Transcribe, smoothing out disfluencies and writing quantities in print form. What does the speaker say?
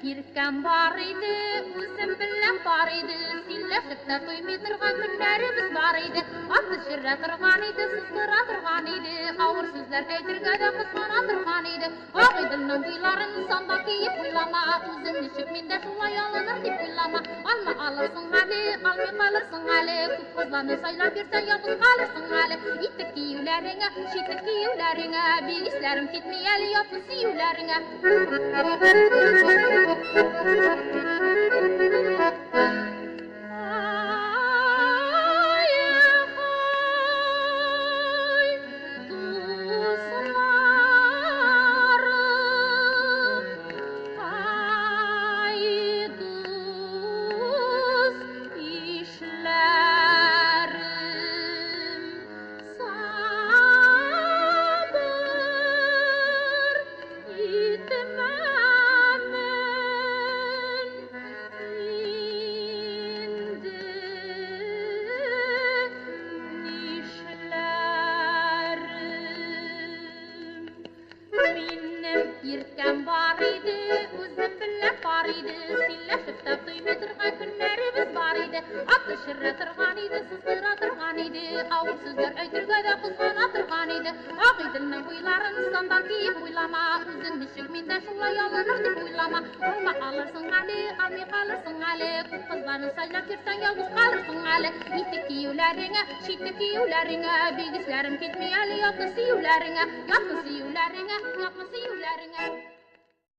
Yirken var idi, uzun bilen var idi. Silleşip de duymayırgan günlerimiz var idi. Atı şirre tırgan idi, sızdıra tırgan idi. Ağır sözler eytirge de kısmana tırgan idi. Ağıdının buyların sanda kiyip uylama. Uzun nişik minde şulay alınır dip uylama. Alma alırsın hali, almay kalırsın hali. Kut kızlarını saylap birsen yalnız kalırsın hali. İttik giyivlerine, şittik giyivlerine. Bilgislerim gitmeyeli yapı siyivlerine. Yirken var idi, uzun bilen var idi. Silleşip de duymayırgan günlerimiz var idi. Atı şirre tırgan idi, sızdıra tırgan idi. Ağır sözler eytirge de kızgana tırgan idi. Ağıdının buyların sandan kiyip uylama. Uzun nişik minde şulay alınır dip uylama. Alma alırsın hali, almay kalırsın hali. Kut kızlarını saylap birsen yalnız kalırsın hali. İttik giyivlerine, şittik giyivlerine. Bilgislerim gitmeyeli yapma siyivlerine. Yapma siyivlerine, yapma siyivlerine.